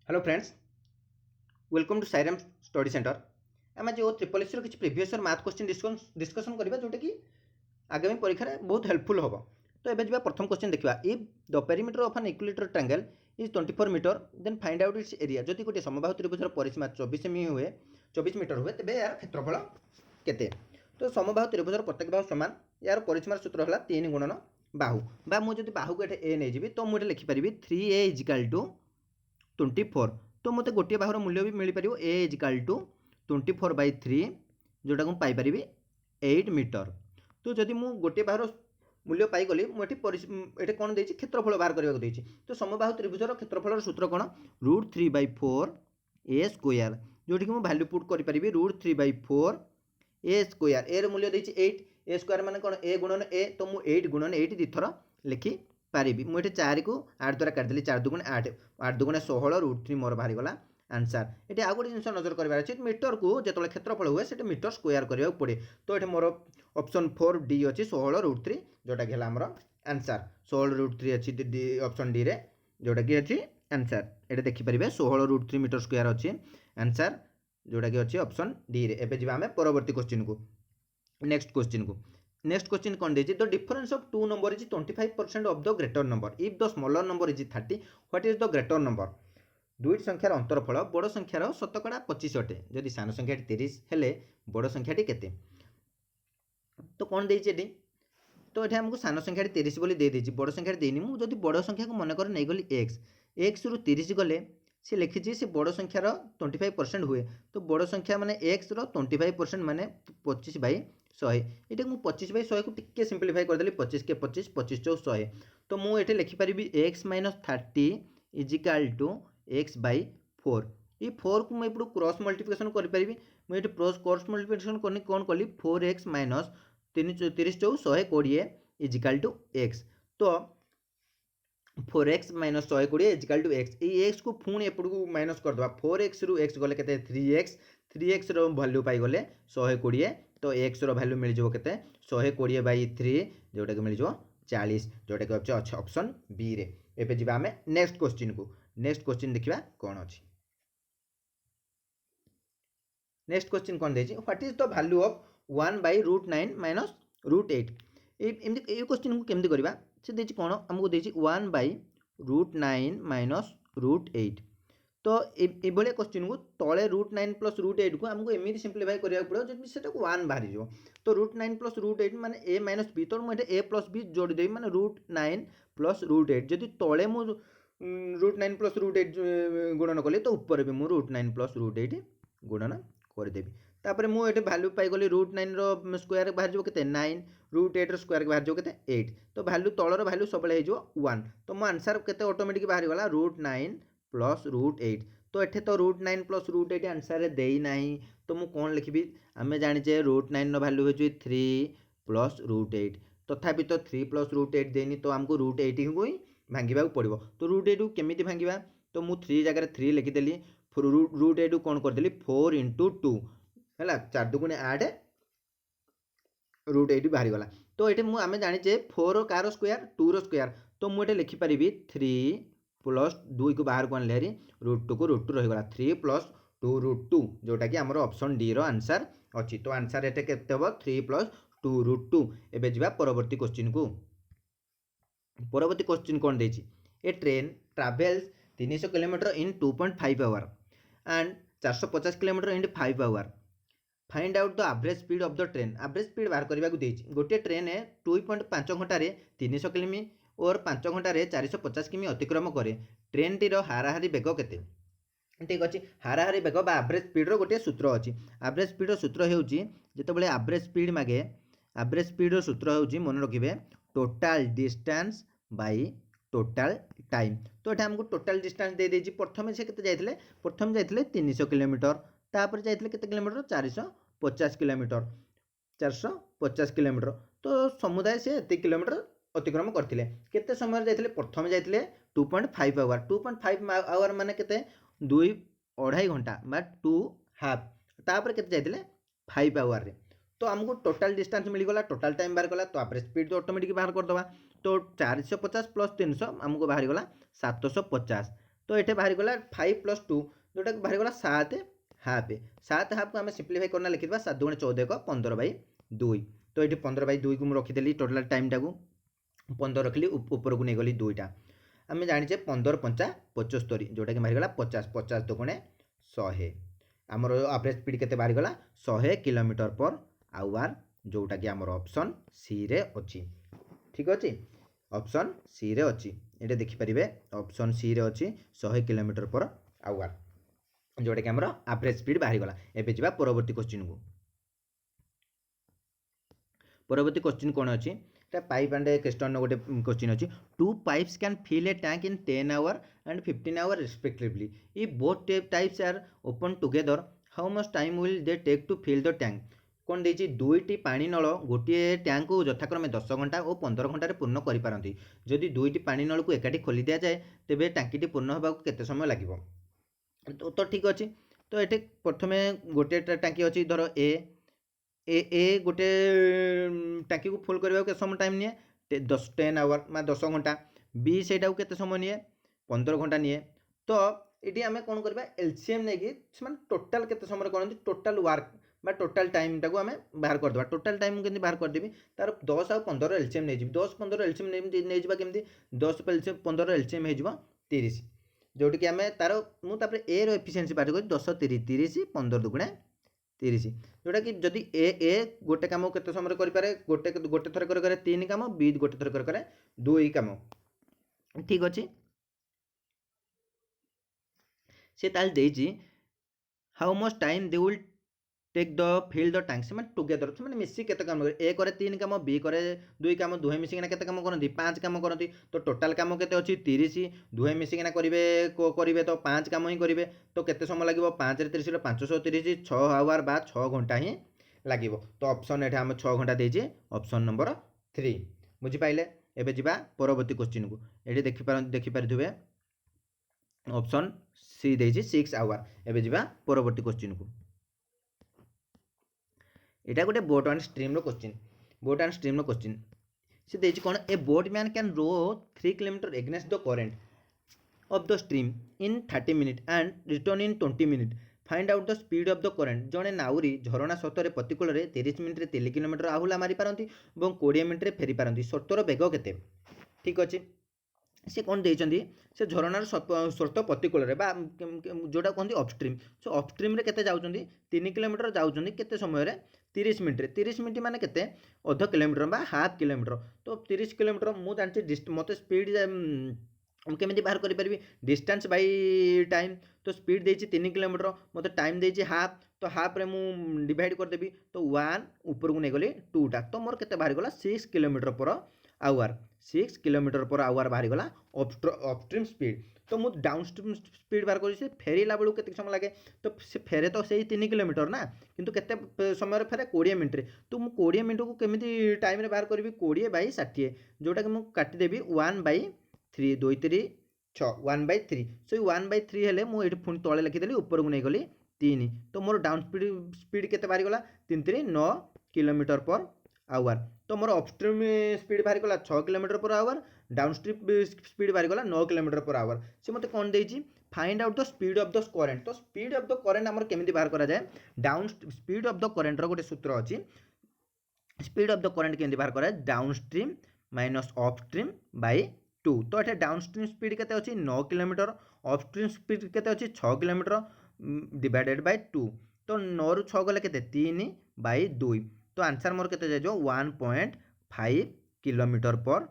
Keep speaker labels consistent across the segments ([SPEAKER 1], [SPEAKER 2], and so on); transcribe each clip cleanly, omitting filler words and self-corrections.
[SPEAKER 1] Hello friends, welcome to Sairam study centre. आम जो triple S किसी प्रिवियस मैथ क्वेश्चन डिस्कसन करवा जोटा कि आगामी परीक्षा में बहुत हेल्पफुल हम। तो ये जा प्रथम क्वेश्चन देखा, if the perimeter of an equilateral triangle is 24 metre then find out its area. जदि गोटे समबाहु त्रिभुजर परिसीमा 24 सेमी हुए 24 मीटर हुए तेज यार क्षेत्रफल केते। तो समबाहु त्रिभुजर प्रत्येक बाहु समान, यार परिसीमार सूत्र है 3 गुणन बाहु बा मुझे बाहु को ए नहीं तो मुझे लिखिपारि 3a इजिकाल टू 24। तो मत गोटे बाहुर मूल्य भी मिल पार ए इजिकाल टू 24/3 जोटा मुझे पाइपर 8 मीटर। तो जदि मु गोटे बाहुर मूल्य पाईगली मुझे कौन देती क्षेत्रफल बाहर करने को। तो समबाहु त्रिभुजर क्षेत्रफल सूत्र कौन √3/4 ए स्क्वायर, जोटि मुझे भैल्यू पुट करी √3/4 ए स्क्वायर। ए मूल्य देती 8, ए स्क्वायर मान कौन ए गुणन ए, तो मुझे 8 गुणन 8 दिथर लिखि पारि। मुझे 4 को 8 द्वारा काटिदेली 4 दुगुणे 8, 8 दुगुणे 16 √3 मोर बाहरी गला आंसर। ये आउ गोटे जिन नजर करार अच्छे, मीटर को जो क्षेत्रफल हुए से मीटर स्क्वायर करा पड़े। तो ये मोर ऑप्शन 4D अच्छी 16√3 जोटा कि आमर आंसर। 16√3 अच्छी ऑप्शन डी रे जोटा कि अच्छी आंसर। ये देखिपारे 16√3 मीटर स्क्वायर अच्छी आंसर जोटा कि अच्छी ऑप्शन डी रे। एबे जीवा हमें परवर्ती क्वेश्चन को, नेक्स्ट क्वेश्चन कौन देती, the difference of two number is 25% of the greater number if the smaller number is 30 what is the greater number. दुईट संख्यार अंतरफल बड़ संख्यार शतकड़ा 25 अटे, जदि सान संख्या 30 हेले बड़ संख्याटी केते। तो कौन देती, तो ये आमको सान संख्या 30 बोली दे देछि, बड़ संख्या देनी। मुझे बड़ संख्या को मनकर नहीं गली एक्स रु 30 गले सी लिखी सी बड़ संख्यार 25% हुए। तो बड़ संख्या माने एक्स रो 25% माने 25/100। ये मुझे 25/100 को टिके सिंप्लीफाई करदेली 25 के 25 25 चौ 100। तो मुझे लिखिपारि x minus 30 is equal to x/4। ये 4 को मुझे क्रॉस मल्टीप्लिकेशन करें। मुझे क्रॉस मल्टीप्लिकेशन करनी कौन कली 4x माइनस 30 चौ 120 इजिकाल टू एक्स। तो 4x minus 120 equal to x. ये एक्स को पुणी एपटू माइनस करदे 4x रु x गले के 3x भैल्यू पाईगले 120। तो एक्स भैल्यू मिल जाव के 120/3 जोटा कि मिल 40, जोटा कि अच्छे ऑप्शन बी रे। एबे जीवा हमें नेक्स्ट क्वेश्चन देखिबा कौन अच्छी। नेक्स्ट क्वेश्चन कौन देछि, what is the value of 1/√9 minus √8। ये क्वेश्चन को केमती करबा, से देछि कौन हमको देछि 1/√9 माइनस √8। तो ये क्वेश्चन को तले √9 प्लस √8 को हमको एमती सिंप्लीफाई करिया पड़ो जब से 1 बाहरी जो। तो √9 प्लस √8 माने a माइनस b, तो मुझे a प्लस b जोड़ी देवी माने √9 प्लस √8। जदि तले मु √9 प्लस √8 गुणन कली तो ऊपर भी मु √9 प्लस √8 गुणन करदेवी। तापर मुझे भैल्यू पाईगली √9 रो स्क्वायर बाहर जो के 9, √8 रो स्क्वायर बाहर जो के 8। तो भैल्यू तलर भैल्यू सब 1। तो मो आंसर के ऑटोमेटिक बाहरी गला √9 प्लस √8। तो ये तो √9 प्लस √8 आंसर दे ना। तो मुझे कौन लिखी, आम जाने √9 भैल्यू हो 3 प्लस √8, तथापि तो 3 प्लस √8 देनी। तो आमको √8 को ही भांगा पड़ो। तो √8 को केमी भांगा, तो मुझे 3 जगह 3 लिखिदेली, √8 को कौन करदेली 4 × 2 है 4 दुगुणे 8 √8 बाहरी गला। तो ये आम जाने 4 कार स्क्वायर 2 रो स्क्वायर। तो मुझे लिखिपारि 3 प्लस 2 को बाहर को आनले √2 को √2 रहीगला 3 प्लस 2 √2 जोटा कि आमर ऑप्शन डी रो आंसर अच्छी। तो आंसर ये के 3 प्लस 2 √2। एबे जीवा परवर्ती क्वेश्चन को। परवर्ती क्वेश्चन कौन देछि, a train travels 300 kilometre in 2.5 hour and 450 kilometre in 5 hour. Find out the average speed of the train. Average speed बाहर करने को देछि। गोटे ट्रेन 2.5 घंटे 300 किमी और 5 घंटे 450 किमी अतिक्रम करे। ट्रेन टीर हाराहारी बेग केते। ठीक अच्छे, हाराहारी बेग बा एवरेज स्पीड रो गोटे सूत्र अच्छी। एवरेज स्पीड रो सूत्र होउची जेतेबेले एवरेज स्पीड मागे, एवरेज स्पीड रो सूत्र होउची मन रखिबे total distance by total time. तो ये हमको टोटल डिस्टेंस दे देछि। प्रथम से केते जाइथिले, प्रथम जाइथिले 300 किलोमीटर, तापर जाइथिले केते किलोमीटर 450 किलोमीटर, 450 किलोमीटर। तो समुदाय से एत किलोमीटर अतिक्रम करथिले। केते समय जाइथिले, प्रथम जाइथिले 2.5 आवर। 2.5 आवर माने केते 2.5 घंटा बा 2 हाफ। तापर केते जाइथिले 5 आवर रे। तो हमको टोटल डिस्टेंस मिलगला, टोटल टाइम बाहर गला। तो एवरेज स्पीड तो ऑटोमेटिक बाहर करदवा। तो 450 प्लस 300 हमको बाहर गला 750। तो तो ये बाहरी गला 5 + 2 जोटा बाहरी गला 7 हाफ 7 हाफ को आम सिंप्लीफाई करना लिखिबा 7 × 14 = 15/2 तो ये 15/2 को मुझे रखीदेली टोटाल टाइम टाक 15 रखिली ऊपर को नहीं गली 2टा आम जाचे 15 × 5 = 75 जोटा कि बाहरीगला 50 50 दुगुणे 100 आमर एवरेज स्पीड के बाहरीगला 100 km/h जोटा कि आमर ऑप्शन सी रे अच्छी ठीक अच्छे ऑप्शन सी रे अच्छी ये देखिपारे ऑप्शन सी रे अच्छी 100 km/h जोटा कि आमर एवरेज स्पीड बाहरीगला एबे जा परवर्ती क्वेश्चन को परवर्ती क्वेश्चन कौन अच्छी पाइप एंड क्वेश्चन गोटे क्वेश्चन अच्छी 2 pipes can fill a tank in 10 hours and 15 hours respectively if both types are open together how much time will they take to fill the tank कौन देछि दुईटी पानी नल गोटे tank को यथाक्रमे 10 घंटा और 15 घंटे पूर्ण करिपारंती जदि दुईटी पानी नल को एकाठी खोली दिया जाए तेबे टांकीटी पूर्ण होगा केते समय लागिवो तो ठीक अच्छे तो ये प्रथमे गोटे टांकी अच्छी धर ए गोटे टांकी को फुल करने के समय टाइम निए 10 आवर मैं 10 घंटा बी से केते समय निए 15 घंटा निए तो ये आम कौन करवा एलसीएम नहीं टोटाल केते समय करते टोटाल वर्क टोटाल टाइम टाक आम बाहर करदे टोटाल टाइम केमती बाहर करदेवी तार 10 और 15 एलसीएम नहीं 10 15 एलसीएम नहीं केमती 10 15 एलसीएम हो 30 जोटी कि आम तार मुझे ए एफिशिएंसी बाहर कर 10 30 30 15 दुगुणे 30 जोटा कि जदि ए गोटे कम केते समय करें गोटे थर करे 3 कम बी गोटे थर करे 2 कम ठीक अच्छे से ताल how much time they will take the fill the tank से टुगेदर से मिसिक केते काम करे ए करे 3 काम बी करे 2 काम दुहे मिसिकिना केते काम करती 5 काम करती तो टोटाल काम केते अछि 30 दुहे मिसिकिना करिवे तो 5 काम ही करिवे तो केते समय लागिवो 5 रे 30 530 6 आवर बा 6 घंटा ही लागिवो तो ऑप्शन एठा हम 6 घंटा देजे ऑप्शन नंबर 3 बुझी पाइले एबे जिबा परवर्ती क्वेश्चन को एठी देखि पारिथुबे ऑप्शन सी देजे 6 आवर एबे जिबा परवर्ती क्वेश्चन को यहाँ गोटे बोट एंड स्ट्रीम क्वेश्चन से देखिए कौन a boatman can row 3 kilometre against the current of the stream in 30 minute and return in 20 minute find out the speed of the current जड़े नाउरी झरणा सतरे प्रतिकूल 30 मिनिट 3 किलोमीटर आहुला मारी पारती और 20 minute फेरी पारती सतर बेग केते ठीक अच्छे से कौन देइचंदी से झरणार स्रोत प्रतिकूल जोटा कहते अपस्ट्रीम सो अपस्ट्रीम रे केते जाउचंदी 3 किलोमीटर जाउचंदी केते समय रे 30 मिनिट माने केते अध किलोमीटर बा हाफ किलोमीटर तो 30 किलोमीटर मु जानछि मते स्पीड केमी बाहर करें डिस्टेंस बाय टाइम तो स्पीड देछि 3 किलोमीटर मते टाइम देछि हाफ तो हाफ रे मु डिवाइड करदेबी तो 1 ऊपर को नहीं गली 2टा तो मोर केते बाहर गला 6 km/h 6 km/h बाहरी गला अपस्ट्रीम स्पीड तो मुझे डाउनस्ट्रीम स्पीड बाहर कर फेरला बेलू के समय लगे तो से फेरे तो से 3 किलोमीटर ना किंतु केते समय फेरे 20 मिनिट तो मुझे 20 मिनिट को केमी टाइम रे बाहर करी 20/60 जोटा कि मुझे काटिदेवी 1/3 2 3 6 1/3 सो 1/3 हेले मुझे पुणी तले लिखिदेली ऊपर को नहीं गली 3 तो मोर डाउन स्पीड केते बाहरी गला 3 3 9 km/h तो मोर अपस्ट्रीम स्पीड बाहरी गला 6 km/h डाउनस्ट्रीम स्पीड बाहरी गला 9 km/h से मते कौन देछि find out the speed of the current तो स्पीड ऑफ द करेंट हमर केमिति बाहर करा जाए down speed of the current रो गोटे सूत्र अछि स्पीड ऑफ द करेंट केमिति बाहर करा डाउनस्ट्रीम माइनस अपस्ट्रीम बाय 2 तो एटा डाउनस्ट्रीम स्पीड केते अछि 9 km अपस्ट्रीम स्पीड केते अछि 6 km डिवाइडेड बाय 2 तो 9 रु 6 गले केते 3/2 तो आंसर मोर केते जाइजो 1.5 km/h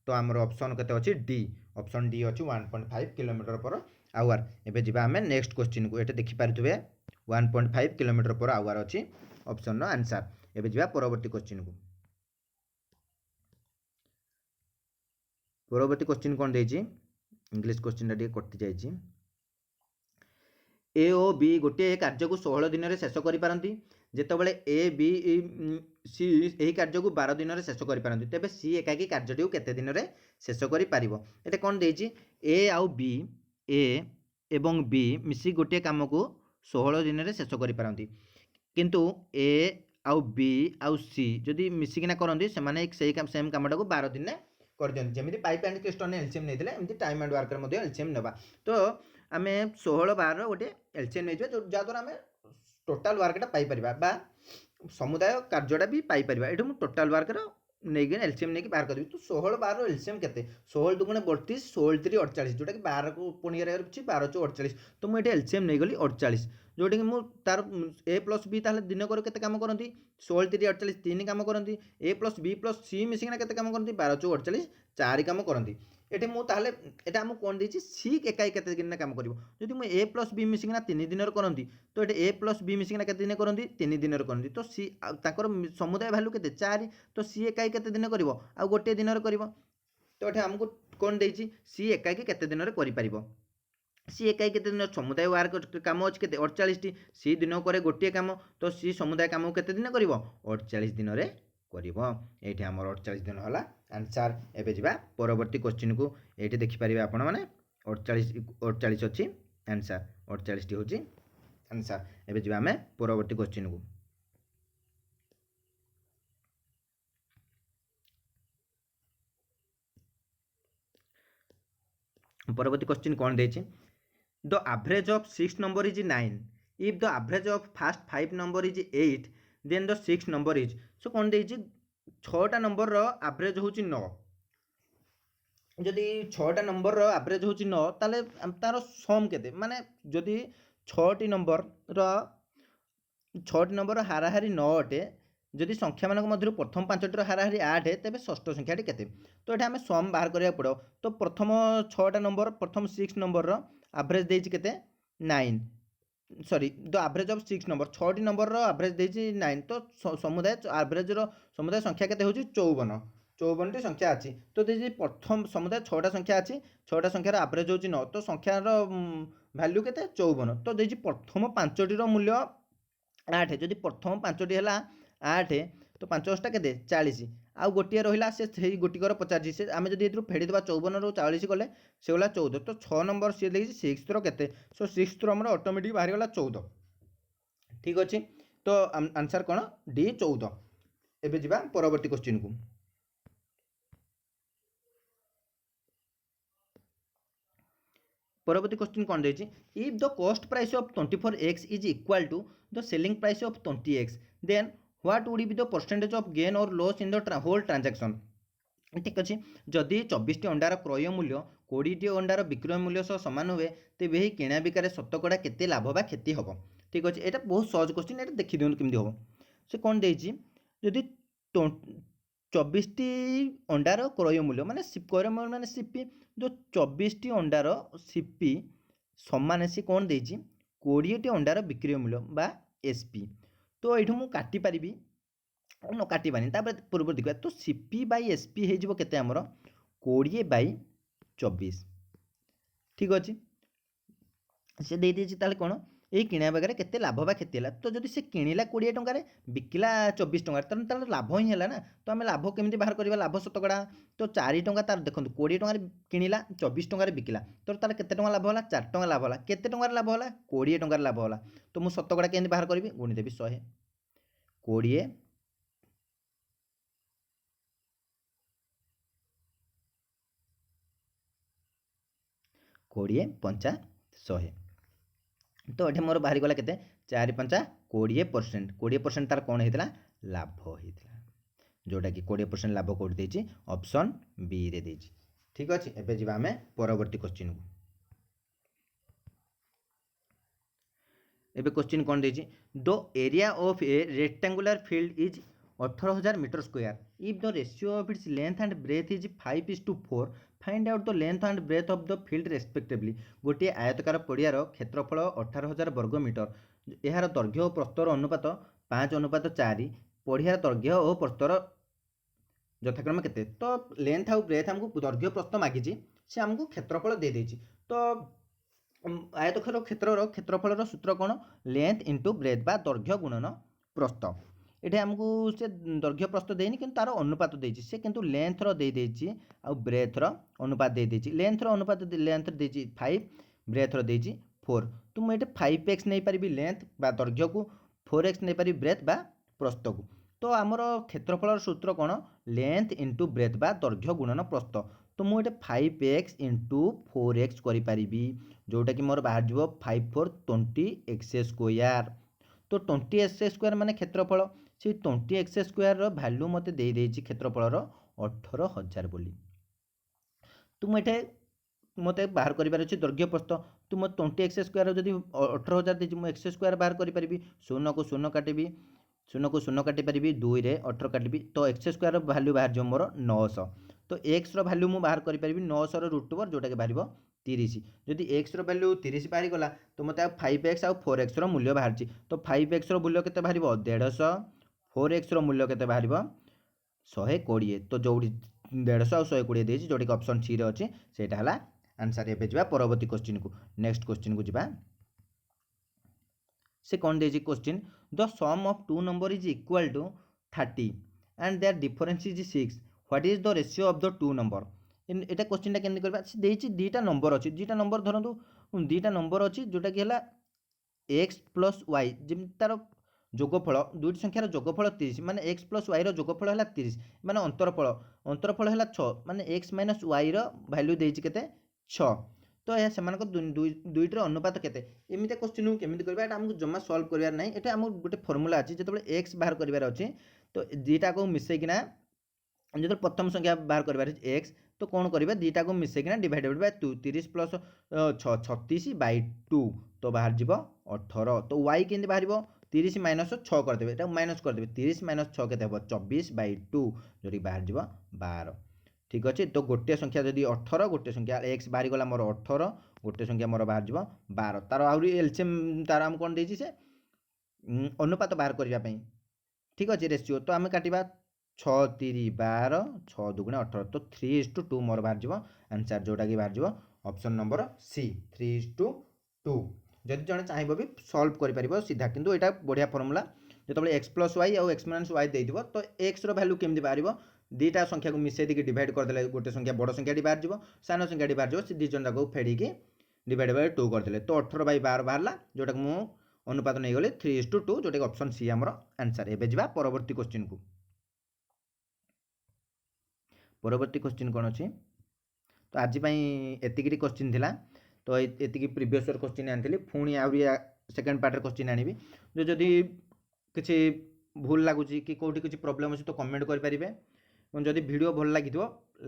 [SPEAKER 1] तो आमर ऑप्शन केते अछि डी ऑप्शन डी अछि 1.5 km/h एबे जिबा हमें नेक्स्ट क्वेश्चन को एटे देखि पारिथुबे 1.5 km/h अछि ऑप्शन नो आंसर एबे जिबा परवर्ती क्वेश्चन को परवर्ती क्वेश्चन कोन देछि इंग्लिश क्वेश्चन डी कटि जाइछि ए ओ बी गोटे कार्य को 16 दिन में शेष करि जितेबाला ए बी सी यही कार्य को 12 दिन में शेष करि तेबे सी एकाकी कार्यटी केते दिन में शेष करि पारिबो एटा कोन देछि ए आउ बी ए एवं बी मिसी गोटे काम को 16 दिन में शेष करि पारंती किंतु ए आउ बी आउ सी जदि मिसिकिना करंती से माने सेम कामटा को 12 दिन में କରିଦିଅନ୍ତି ଯେମିତି ପାଇପ୍ ଆଣ୍ଡ କ୍ଲିଷ୍ଟର୍ନ ଏଲସିଏମ୍ ନେଇଥିଲେ ଏମିତି ଟାଇମ୍ ଆଣ୍ଡ ୱାର୍କରେ ମଧ୍ୟ ଏଲସିଏମ୍ ନେବା। ତ ଆମେ 16 12 ଗୋଟେ ଏଲସିଏମ୍ ନେଇଯିବା ଯାହାଦ୍ୱାରା ଆମେ ଟୋଟାଲ୍ ୱାର୍କଟା ପାଇପାରିବା ବା ସମୁଦାୟ କାର୍ଯ୍ୟଟା ବି ପାଇପାରିବା। ଏଠି ମୁଁ ଟୋଟାଲ୍ ୱାର୍କର ନେଇକି ଏଲସିଏମ୍ ନେଇକି ବାହାର କରିବି। ତ 16 12 ଏଲସିଏମ୍ କେତେ? 16 ଦୁଗୁଣେ 32, 16 3 48, ଯୋଉଟାକି 12କୁ ପୁଣି ଇଆରେ ଅଛି 12 ଚଉ 48। ତ ମୁଁ ଏଠି ଏଲସିଏମ୍ ନେଇଗଲି 48, ଯୋଉଟାକି ମୁଁ ତାର ଏ ପ୍ଲସ୍ ବି ତାହେଲେ ଦିନକରେ କେତେ କାମ କରନ୍ତି? 16 3 48 3 କାମ କରନ୍ତି। ଏ ପ୍ଲସ୍ ବି ପ୍ଲସ୍ ସି ମିଶିକିନା କେତେ କାମ କରନ୍ତି? 12 ଚଉ 48 4 କାମ କରନ୍ତି। ଏଠି ମୁଁ ତାହେଲେ এটা ଆମକୁ କ'ଣ ଦେଇଛି? ସି ଏକାଇ କେତେ ଦିନ କାମ କରିବ? ଯଦି ମୁଁ ଏ ପ୍ଲସ୍ ବି ମିଶିକିନା 3 ଦିନରେ କରନ୍ତି ତ ଏଠି ଏ ପ୍ଲସ୍ ବି ମିଶିକିନା କେତେ ଦିନ କରନ୍ତି? 3 ଦିନରେ କରନ୍ତି। ତ ସି ତାଙ୍କର ସମୁଦାୟ ଭ୍ୟାଲୁ କେତେ? 4। ତ ସି ଏକାଇ କେତେ ଦିନ କରିବ? ଆଉ ଗୋଟିଏ ଦିନରେ କରିବ। ତ ଏଠି ଆମକୁ କ'ଣ ଦେଇଛି? ସି ଏକାକି କେତେ ଦିନରେ କରିପାରିବ? सी एकाई केते दिन समुदाय वार्क काम अच्छे केते 48टी। सी दिन करे गोटे काम, तो सी समुदाय काम केते दिन करिवो? 48 दिन रे करिवो। एठी हमर 48 दिन होला आंसर। एबे जिबा परवर्ती क्वेश्चन को। एठी देखि परिबे आपण माने 48 अछि आंसर। 48 टी होची आंसर। एबे जिबा हमें परवर्ती क्वेश्चन को। परवर्ती क्वेश्चन कौन देछि? The average of 6 number is 9. If the average of first 5 number is 8, then the 6th number is. So कौन देछि? 6टा नंबर रो एवरेज होछि 9। जदि 6टा नंबर रो एवरेज होछि 9 ताले तार सम केते? माने जदि 6टी नंबर रो 6टी नंबर हाराहारी 9 अटे, जदि संख्या मानक मध्य प्रथम 5टी हाराहारी 8, तेबे षष्ठ संख्याटी केते? तो एटा हमें सम बाहर करिया पड़ो। तो प्रथम 6टा नंबर प्रथम 6 नंबर रो एवरेज देछि केते? 9। Sorry, the average of 6 number 6टी नंबर रो एवरेज देछि 9। तो समुदाय एवरेज रो समुदाय संख्या केते होछि? 54। 54टी संख्या अछि। तो देछि प्रथम समुदाय 6टा संख्या अछि, 6टा संख्यार एवरेज होछि 9। तो संख्यार वैल्यू केते? 54। तो देछि प्रथम 5टी रो मूल्य 8। जदि प्रथम 5टी हला 8, तो 5 टा केते? 40। आउ गोटिए रहिला से सेही गोटिकर 50। से आमे जदि एथु फेडी देबा 54 रो 40 कले से होला 14। तो 6 नंबर से देखि 6th रो केते? सो 6th रो हमर ऑटोमेटिक बाहर गला 14। ठीक अछि। तो आंसर कोन? डी 14। एबे जिबा परवर्ती क्वेश्चन को। परवर्ती क्वेश्चन कौन देछि? If the cost price of 24x is equal to the selling price of 20x, then what would be the percentage of gain और loss in the whole transaction? ठीक अच्छे। जदि 24टी अंडार क्रय मूल्य 20टी अंडार विक्रय मूल्य सह सामान हुए, तेबे ही किणा बिकार शतकड़ा केते लाभ बा क्षति हम? ठीक अच्छे। यहाँ बहुत सहज क्वेश्चन, ये देखी दिखाँ केमती हम। से कौन देछि? जदि 24टी अंडार क्रय मूल्य माने क्रय मूल्य माने सीपी, जो 24टी अंडार सीपी समान से कौन देछि? 20टी अंडार विक्रय मूल्य बा एसपी। तो ये मुझे काटी पारि न काटबानी पूर्व देखा। तो सीपी बाई एसपी हो केते हमर 20/24। ठीक अच्छे। से दे देछि ताले कोन? ए किणा बगरे केते लाभ बा क्षति हला। तो जदि से किणिला 20 टंका रे बिकिला 24 टंका, तार लाभ ही हला ना। तो आमे लाभ केमिति बाहर करबा? लाभ शतकड़ा। तो 4 टंका तार देखंतु 20 टंका रे किणिला, 24 टंका रे बिकिला। तो तार केते टंका लाभ हला? 4 टंका लाभ हला। केते टंका रे लाभ हला? 20 टंका रे लाभ हला। तो मु शतकड़ा केमिति बाहर करबी? गुणी देबी 100। 20 20 5 100। तो ये मोर बाहरी गला केते? 4 5 20%। 20% तार कौन होता? लाभ होता, जोटा कि 20% लाभ कौट देछि? ऑप्शन बी रे देछि। ठीक अच्छे। एबे जिबा हमें परवर्ती क्वेश्चन को। एबे क्वेश्चन कौन देछि? The area of a rectangular field is 18,000 metre square. If the ratio of its length and breadth is 5:4, find out the length and breadth of the field respectively. गोटे आयतकार पड़ियार क्षेत्रफल 18,000 वर्ग मीटर। यार दैर्घ्य और प्रस्तर अनुपात 5:4। पड़ियार दैर्घ्य और प्रस्तर यथाक्रम केते? तो लेंथ आउ ब्रेथ हमको दैर्घ्य प्रस्थ मागिछि, से हमको क्षेत्रफल दे देछि। तो आयतकार क्षेत्रफल सूत्र कौन? लेंथ इंटू ब्रेथ बा दैर्घ्य गुणन प्रस्थ। ये आमको से दैर्घ्य प्रस्थ देनी कि तार अनुपात देछि से, किंतु लेंथ रो दे देछि आ ब्रेथ रो अनुपात दे देछि। लेंथ रो अनुपात लेंथ देछि 5, ब्रेथ रो देछि 4। तो मुझे 5x नहीं पारि लेंथ बा दैर्घ्य को, 4x नहीं पारि ब्रेथ बा प्रस्थ को। तो आमर क्षेत्रफल सूत्र कौन? लेंथ इंटू ब्रेथ बा दैर्घ्य गुणन प्रस्थ तो मुझे 5x इंटू 4x करी जोटा कि मोर बाहर जीवो 5 4 20 एक्स स्क्वायर तो 20 एक्स स्क्वायर माने क्षेत्रफल से 20 एक्स स्क्वायर भैल्यू मते दे देछि क्षेत्रफलर 18,000 बोली तो मुझे मते बाहर कर दैर्घ्य प्रस्थ तो मो 20 एक्स स्क्वायर जब 18,000 देछि मु एक्स स्क्वायर बाहर करी शून्य को शून्य काटिबी शून्य को शून्य काटी पारि 2 रे 18 काटिबी तो एक्स स्क्वायर भैल्यू बाहर जो मोर 900 तो एक्स भैल्यू मु बाहर करि पारिबी 900 रूट ओवर जोटा कि बाहर 30 जदि एक्स भैल्यू 30 बाहरी गला तो मत 5x आउ 4x मूल्य बाहर तो 5x मूल्य केते बाहर 150 4x मूल्य केते बाहर 120 तो जो 150 आउ 120 देछि जोटा कि ऑप्शन सी रे अछि सेटा हला आंसर एबे जिबा परवर्ती क्वेश्चन को नेक्स्ट क्वेश्चन को जिबा से कौन दे question the sum of two number is equal to 30 and their difference is 6 what is the ratio of the two number एटा क्वेश्चन केमती करबा से देछि दुईटा नंबर अछि दुईटा नंबर धरंतु दुईटा नंबर अछि जोटा कि हला x प्लस y जेम तार जोगफल दुईटी संख्यार जोगफल 30 माने x प्लस y रो जोगफल हला 30 माने अंतरफल हला 6 माने x माइनस y रो वैल्यू देछि केते 6 तो यह सेमानक दुईटर अनुपात केते एमिते क्वेश्चन को केमिति करबा एटा हमकु जम्मा सॉल्व करिवार नै एटा हम गोटे फार्मूला अछि जेतबेले x बाहर करिवार अछि तो दुईटा को मिसै किना जेतबेले प्रथम संख्या बाहर करिवार अछि x तो कौन करिबा दुईटा को मिसै किना डिवाइडेड बाय 2 30 प्लस 36 बाय 2 तो बाहर जीवो 18 तो y केंति बाहरिबो 30 माइनस 6 कर देबे एटा माइनस कर देबे 30 माइनस 6 केते हबो 24 बाय 2 जोटी बाहर जीवो 12 ठीक अच्छे तो गोटे संख्या जदि 18 गोटे संख्या एक्स बाहरी गला मोर 18 गोटे संख्या मोर बाहर जीव 12 तार आउरी एलसीएम तार हम कौन देछि से अनुपात बाहर करिया पई ठीक अच्छे रेशियो तो आम काटिबा 6 3 12 6 2 18 तो 3:2 मोर बाहर जीव आंसर जोटा कि बाहर जीव ऑप्शन नंबर सी 3:2 जदि जने चाहिबो भी सॉल्व करि परिबो सीधा किंतु एटा बढ़िया फार्मूला जेतबेले x प्लस y और x माइनस y देइदिबो तो x रो वैल्यू केमदि बाहरिबो दुईटा संख्या को मिसई देके डिवाइड करदेले गोटे संख्या बड़ संख्या बाहर जीव सान संख्या बाहर जीव से दुई जन जाक फेड़ी डिवाइड बाय 2 करदेले तो 18 बाय 12 बाहरला जोटा मु अनुपात नहीं गले 3:2 जोटा कि ऑप्शन सी हमर आंसर एबे जिबा परवर्ती क्वेश्चन को परवर्ती क्वेश्चन कोन अछि तो आज पई एतिकी क्वेश्चन थिला तो एतिकी प्रीवियस ईयर क्वेश्चन आनथिली पुणी आउरी सेकंड पार्ट रे क्वेश्चन आनिबी जो जदी किछि भूल लागुची कि कोठी किछि प्रॉब्लम अछि तो कमेंट कर परिबे जदि वीडियो भल लगी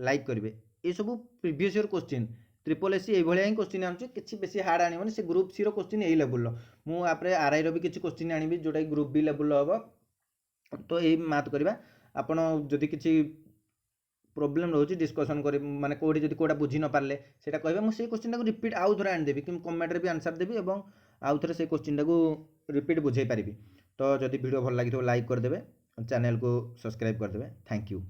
[SPEAKER 1] लाइक करेंगे ये सब previous year question triple SC ये ही क्वेश्चन आनुच्छे किसी बेसी हार्ड आने से ग्रुप सी क्वेश्चन यही लेवल मुझे आरआई रो भी किसी क्वेश्चन आनी जोटा ग्रुप बी लेवल हम तो यही मैथ करवा आपड़ जदि किसी प्रोब्लेम रोचे डिस्कसन कर माने कोठी जदि कोटा बुझी न पारले सेटा कहबे मु से क्वेश्चन को रिपीट आउ थोड़ा आनी देबी कि कमेंट रे भी आंसर देबी एवं आउ थोड़ा से क्वेश्चन को रिपीट बुझाई पारिबी तो जदि वीडियो भल लगी लाइक कर देबे चैनल को सब्सक्राइब कर देबे थैंक यू।